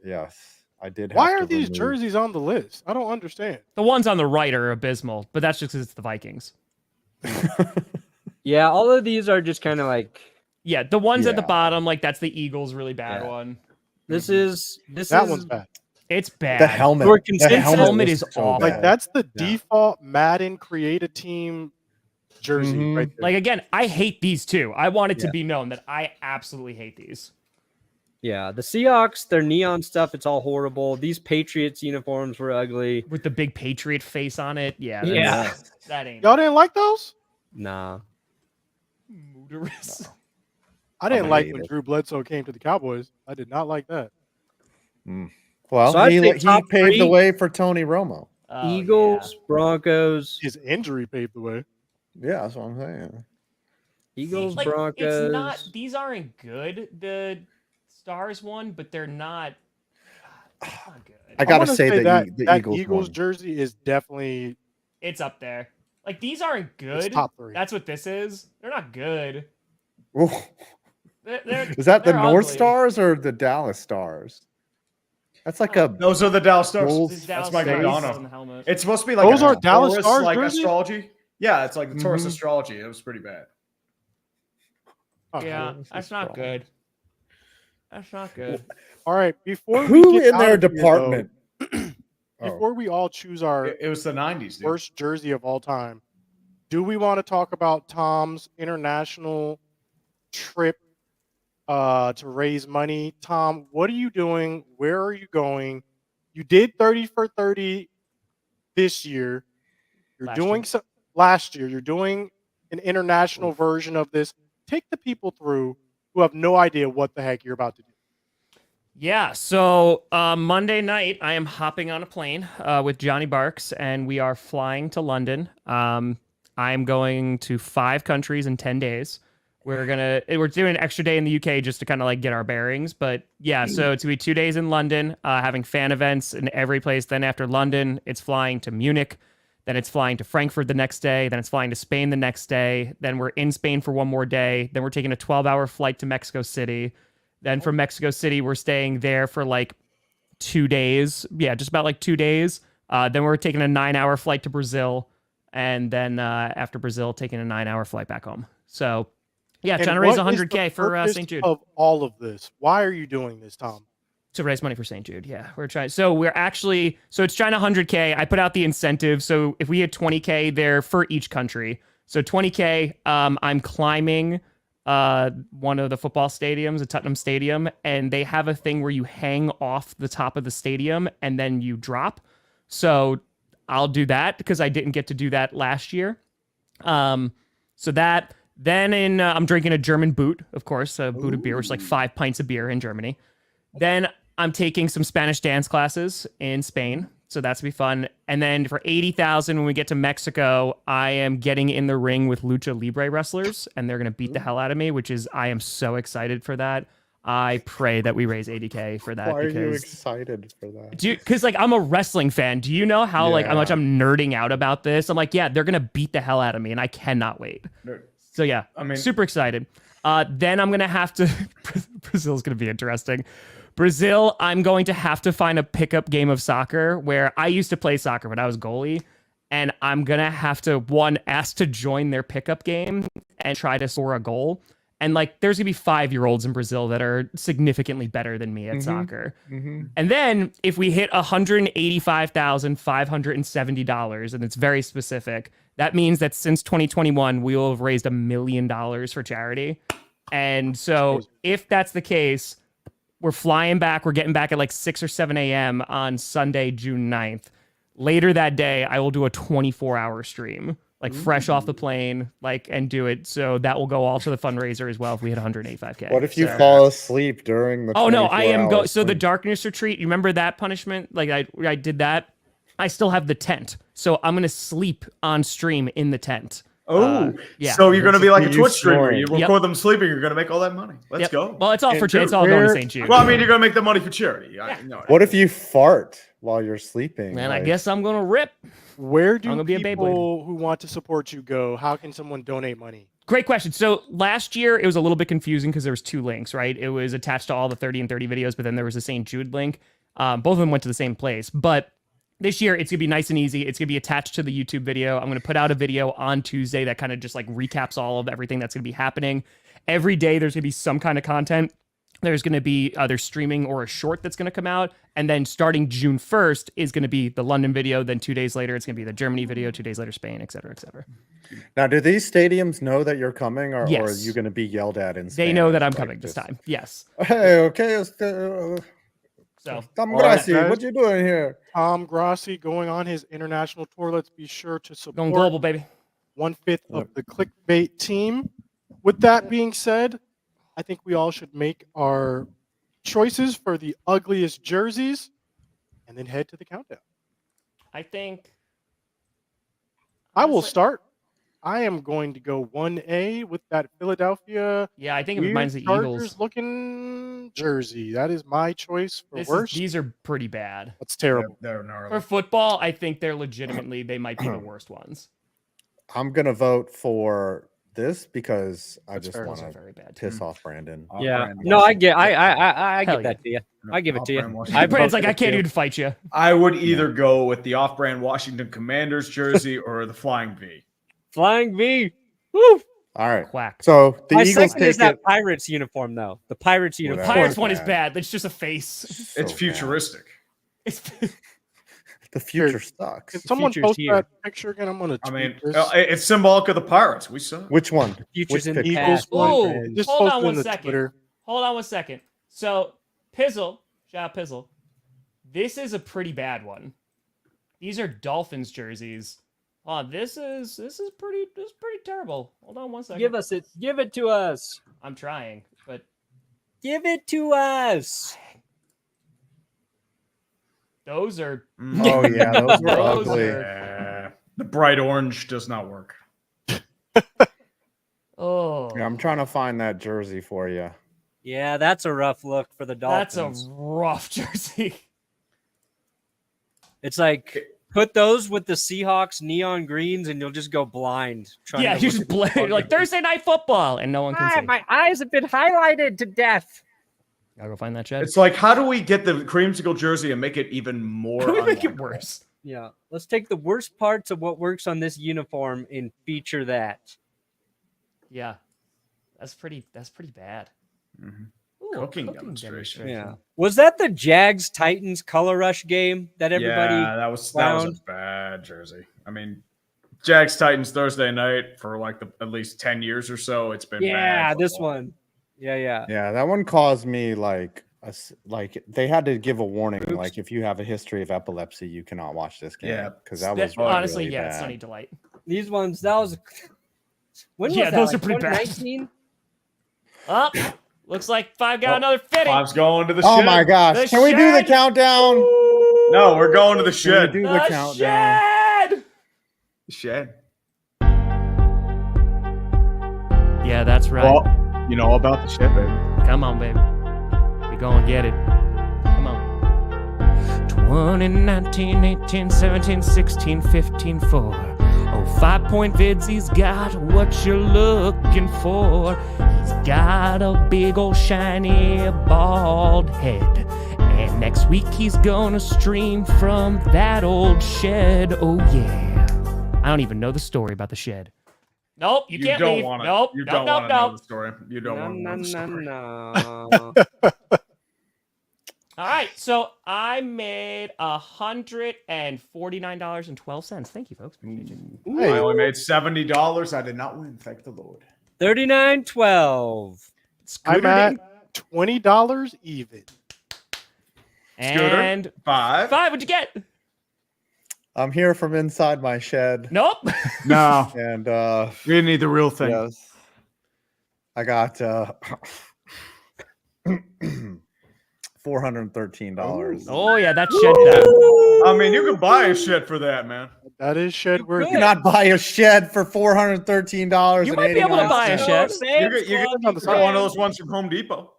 the yes, I did. Why have are to these remove- jerseys on the list? I don't understand. The ones on the right are abysmal, but that's just because it's the Vikings. Yeah, all of these are just kind of like Yeah, the ones at the Yeah. bottom, like that's the Eagles' really bad Yeah. one. this is That is one's bad. It's bad. The helmet. For The consensus- helmet was is awful. Like bad. that's the Yeah. default Madden create a team jersey Mhm. right there. Like again, I hate these too. I want it to Yeah. be known that I absolutely hate these. Yeah, the Seahawks, their neon stuff, it's all horrible. These Patriots uniforms were ugly. With the big Patriot face on it. Yeah. Yeah. That ain't Y'all didn't like those? Nah. Mooderous. I didn't I like hate when it. Drew Bledsoe came to the Cowboys. I did not like that. Well, So I'd say he top paved the three. way for Tony Romo. Oh, Eagles, Broncos, His injury paved the way. Yeah, that's what I'm saying. yeah. Eagles, Like, Broncos. it's not. These aren't good. The Stars one, but they're not. It's not good. I gotta wanna say that the that Eagles won. jersey is definitely It's up there. Like, these aren't good. top 3. That's what this is. They're not good. Ooh. Is that the they're North ugly. Stars or the Dallas Stars? That's like a Those are the Dallas Stars. Bulls These That's Dallas Mike Stars Madonna. on the helmet. It's supposed to be like Those a are Dallas Taurus, Stars like jerseys? astrology. Yeah, it's like the Taurus Mhm. astrology. It was pretty bad. Yeah, This that's is not wrong. good. That's not good. All right, before we Who get in out their of here, department? though, Oh. before we all choose our It was the 90s, dude. worst jersey of all time, do we want to talk about Tom's international trip to raise money? Tom, what are you doing? Where are you going? You did 30 for 30 this year. You're Last doing year. so last year. You're doing an international version of this. Take the people through who have no idea what the heck you're about to do. Yeah, so Monday night, I am hopping on a plane with Johnny Barks, and we are flying to London. I'm going to 5 countries in 10 days. We're doing an extra day in the UK just to kind of like get our bearings. But yeah, so it's gonna be 2 days in London, having fan events in every place. Then after London, it's flying to Munich. Then it's flying to Frankfurt the next day. Then it's flying to Spain the next day. Then we're in Spain for one more day. Then we're taking a 12-hour flight to Mexico City. Then from Mexico City, we're staying there for like 2 days. Yeah, just about like 2 days. Then we're taking a 9-hour flight to Brazil. And then after Brazil, taking a 9-hour flight back home. So, yeah, And trying to raise what is the $100K for purpose St. Jude. of all of this? Why are you doing this, Tom? To raise money for St. Jude. Yeah, we're trying. So it's trying to 100K. I put out the incentive. So if we hit 20K there for each country. So 20K, I'm climbing one of the football stadiums, the Tottenham Stadium, and they have a thing where you hang off the top of the stadium and then you drop. So I'll do that because I didn't get to do that last year. So that then I'm drinking a German boot, of course, a boot of beer, which is like 5 pints of beer in Germany. Then I'm taking some Spanish dance classes in Spain. So that's gonna be fun. And then for 80,000, when we get to Mexico, I am getting in the ring with Lucha Libre wrestlers, and they're gonna beat the hell out of me, I am so excited for that. I pray that we raise 80K for that. Why are you because excited for that? because like I'm a wrestling fan. Do you know how like how much Yeah. I'm nerding out about this? I'm like, yeah, they're gonna beat the hell out of me, and I cannot wait. Nerd. So yeah, I mean- super excited. Then I'm gonna have to. Brazil's gonna be interesting. Brazil, I'm going to have to find a pickup game of soccer where I used to play soccer when I was goalie, and I'm gonna have to ask to join their pickup game and try to score a goal. And like, there's gonna be 5-year-olds in Brazil that are significantly better than me at soccer. And then if we hit $185,570, and it's very specific, that means that since 2021, we will have raised $1 million for charity. And so if that's the case, we're flying back. We're getting back at like 6 or 7 a.m. on Sunday, June 9th. Later that day, I will do a 24-hour stream, like fresh off the plane, like, and do it. So that will go all to the fundraiser as well if we hit 185K. What if you So- fall asleep during the? Oh no, I am 24 go. hours So the swing? darkness retreat. You remember that punishment? Like I did that. I still have the tent, so I'm gonna sleep on stream in the tent. Oh, yeah. So you're going to be like a You Twitch streamer. You snoring. record them sleeping. You're going to make all that money. Let's Yep. go. Well, it's all And for dude, it's all going to where- St. Jude. Well, I mean, you're going to make the money for charity. I know. What if you fart while you're sleeping? Man, I Like, guess I'm gonna rip. Where I'm do gonna be a Beyblade. people who want to support you go? How can someone donate money? Great question. So last year it was a little bit confusing because there was 2 links, right? It was attached to all the 30 and 30 videos, but then there was a St. Jude link. Both of them went to the same place, but this year it's gonna be nice and easy. It's gonna be attached to the YouTube video. I'm gonna put out a video on Tuesday that kind of just like recaps all of everything that's gonna be happening. Every day there's gonna be some kind of content. There's going to be either streaming or a short that's going to come out. And then starting June 1st is going to be the London video. Then 2 days later, it's going to be the Germany video. 2 days later, Spain, et cetera, et cetera. Now, do these stadiums know that you're coming, or are Yes. you going to be yelled at in? They know that Spanish, I'm like coming this just, time. Yes. Hey, okay, So Tom All right, Grassi, guys. what you doing here? Tom Grassi going on his international tour. Let's be sure to going support global, baby. 1/5 of the Clickbait team. With that being said, I think we all should make our choices for the ugliest jerseys, and then head to the countdown. I think I will honestly- start. I am going to go 1A with that Philadelphia Yeah, I think it weird reminds the Chargers Eagles. looking jersey. That is my choice for worst. These are pretty bad. That's terrible. They're gnarly. For football, I think they're legitimately they might be the worst ones. I'm gonna vote for this because I That's just fair. want Those are to very bad. piss off Brandon. Yeah. No, I get I Hell give that to you. No, I give it to you. off-brand Washington. I Brandon's vote like, for I it can't too. even fight you. I would either go with the off-brand Washington Commanders jersey or the Flying V. Flying V. Woo! All right. Quack. So the My Eagles second is take it. that Pirates uniform though. The Pirates Whatever. uniform. Pirates Poor one is bad. bad. It's just a face. So It's bad. futuristic. It's The future sucks. Can someone future's post here. that picture again? I'm going to tweet I mean, this. it's symbolic of the Pirates. We suck. Which one? Futures Which in the picture? past. Oh, Brandon. Just hold on post it one in the second. Twitter. Hold on one second. So Pizzle, shout out Pizzle. This is a pretty bad one. These are Dolphins jerseys. Oh, this is pretty terrible. Hold on one second. Give us it. Give it to us. I'm trying, but Give it to us. those are Oh yeah, those were Those ugly. are- The bright orange does not work. oh Yeah, I'm trying to find that jersey for you. Yeah, that's a rough look for the that's Dolphins. a rough jersey. It's like put those with the Seahawks neon greens, and you'll just go blind. trying Yeah, to you look just at the blend fucking- like Thursday night football, and no one can see. my eyes have been highlighted to death. Gotta go find that shed. It's like, how do we get the creamsicle jersey and make it even more? How do we make it unlikable? worse? Yeah, let's take the worst parts of what works on this uniform and feature that. Yeah, that's pretty bad. Mhm. Ooh, a Cooking demonstration. Yeah, was that the Jags Titans color rush game that everybody? Yeah, that was found? a bad jersey. I mean, Jags Titans Thursday night for like at least 10 years or so. It's been Yeah, bad this football. one. Yeah. Yeah, that one caused me like they had to give a warning. Oops. Like if you have a history of epilepsy, you cannot watch this game. Yeah. because that was Honestly, really yeah, it's bad. Sunny Delight. These ones. That was. When Yeah, was that? those are like pretty bad. 2019? Oh, looks like Five got Oh, another fitting. Five's going to the Oh shed. my gosh! The Can we do the shed! countdown? No, we're going to the Can shed. we do the The countdown? shed. Shed. Yeah, that's right. Well, you know all about the shed, baby. Come on, baby. We gonna get it. Come on. 20, 19, 18, 17, 16, 15, 4. Oh, 5-point vids, he's got what you're looking for. He's got a big old shiny bald head. And next week he's gonna stream from that old shed. Oh, yeah. I don't even know the story about the shed. Nope, you can't don't leave. want to. Nope, You nope, don't nope, want to know nope. the story. You don't want to know the story. No. All right, so I made $149.12. Thank you, folks. Appreciate you. I only made $70. I did not win. Thank the Lord. 39-12. I'm Scooter at didn't- $20 even. and Five. what'd you get? I'm here from inside my shed, Nope. No, and we didn't need the real thing. yes, I got $413. Oh yeah, that shed that. I mean, you can buy a shed for that, man. That is shed worth. You cannot buy a shed for $413. You might be able to buy a shed. You can buy one of those ones from Home Depot.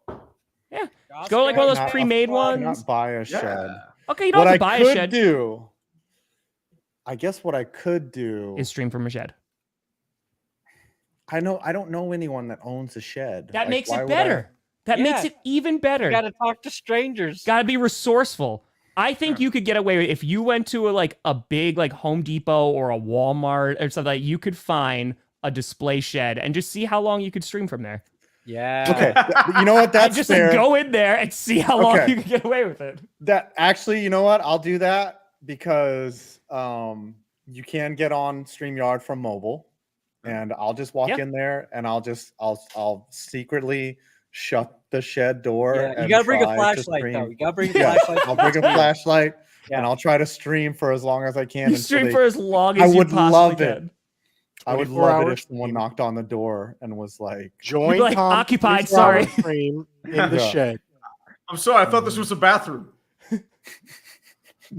Go like one of those Cannot pre-made afford- ones. Cannot buy a shed. Yeah. Okay, you don't What have I to buy could a shed. do, I guess, what I could do Is stream from a shed. I don't know anyone that owns a shed. That Like, makes why it would I- better. That makes Yeah. it even better. Got to talk to strangers. Gotta be resourceful. I think you could get away with if you went to a big like Home Depot or a Walmart or something. Like, you could find a display shed and just see how long you could stream from there. Yeah. Okay, you know what? That's just fair. like, go in there and see how long Okay. you can get away with it. That actually, you know what? I'll do that because you can get on StreamYard from mobile, and I'll just walk Yeah. in there and I'll secretly shut the shed door. Yeah, you and gotta bring a try to flashlight stream. though. You gotta bring a Yeah, flashlight. I'll bring a flashlight Yeah. and I'll try to stream for as long as I can. You until stream they- for as long I as you would possibly love it. can. I would 24 love it hours if someone stream. knocked on the door and was like, Join like, Tom's occupied, 24-hour sorry. stream in the Yeah. shed. I'm sorry. I thought this was a bathroom.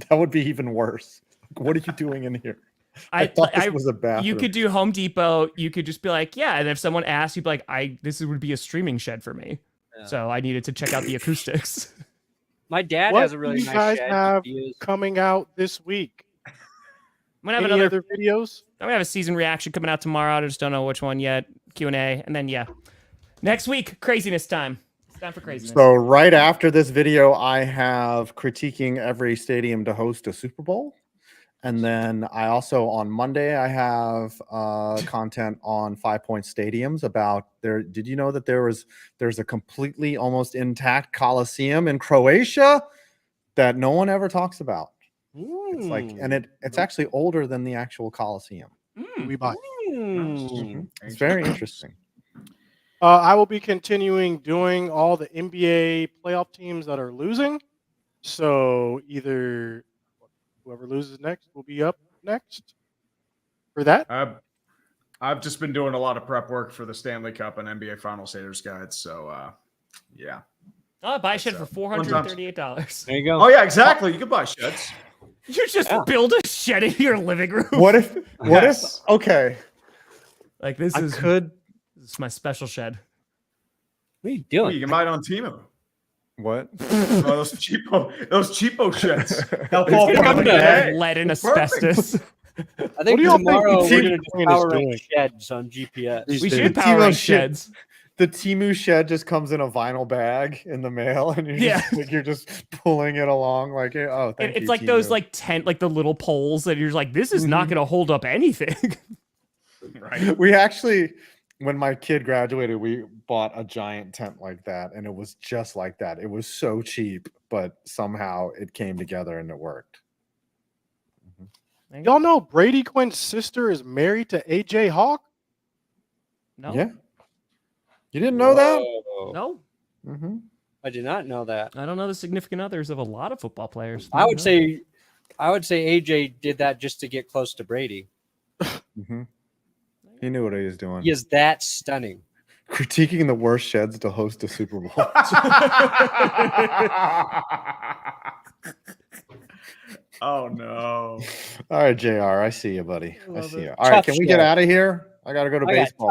That would be even worse. What are you doing in here? I I thought this was a bathroom. You could do Home Depot. You could just be like, yeah. And if someone asked, you'd be like, this would be a streaming shed for me. Yeah. So I needed to check out the acoustics. My dad What has a do really you nice guys shed. have He is- coming out this week? I'm gonna have Any other videos? I'm gonna have a season reaction coming out tomorrow. I just don't know which one yet. Q&A, and then next week, craziness time. It's time for craziness. So right after this video, I have critiquing every stadium to host a Super Bowl. And then I also on Monday I have content on 5 Point Stadiums about there. Did you know that there's a completely almost intact Coliseum in Croatia that no one ever talks about? It's like, and it's actually older than the actual Coliseum. We buy. It's very interesting. I will be continuing doing all the NBA playoff teams that are losing. So either whoever loses next will be up next for that. I've just been doing a lot of prep work for the Stanley Cup and NBA Finals Haters Guides. So, yeah. Oh, buy a shed for $438. There you go. Oh, yeah, exactly. You could buy sheds. You just build a shed in your living room. What if? Yes. Okay, Like this is my special shed. What are you Ooh, doing? you can buy it on Temu. what? Oh, those cheapo sheds. Help It's all gonna come fucking to day. lead and It's perfect. asbestos. I think do y'all think tomorrow the we're team going to is power doing? rank sheds on GPS. These We days. should The power Timo rank shed- sheds. The Temu shed just comes in a vinyl bag in the mail, and you're just pulling it along like, oh, thank you. It's like those Temu. like tent, like the little poles that you're like, this is not going to hold up anything. Right. We actually, when my kid graduated, we bought a giant tent like that, and it was just like that. It was so cheap, but somehow it came together and it worked. Y'all know Brady Quinn's sister is married to AJ Hawk? No, Yeah, you didn't know that? Whoa. no, Mm-hmm. I did not know that. I don't know the significant others of a lot of football players. I would say AJ did that just to get close to Brady. Mm-hmm. He knew what he was doing. He is that stunning. Critiquing the worst sheds to host a Super Bowl. Oh, no. All right, JR, I see you, buddy. I love see it. you. All right, Tough can we get show. out of here? I got to go to I got baseball.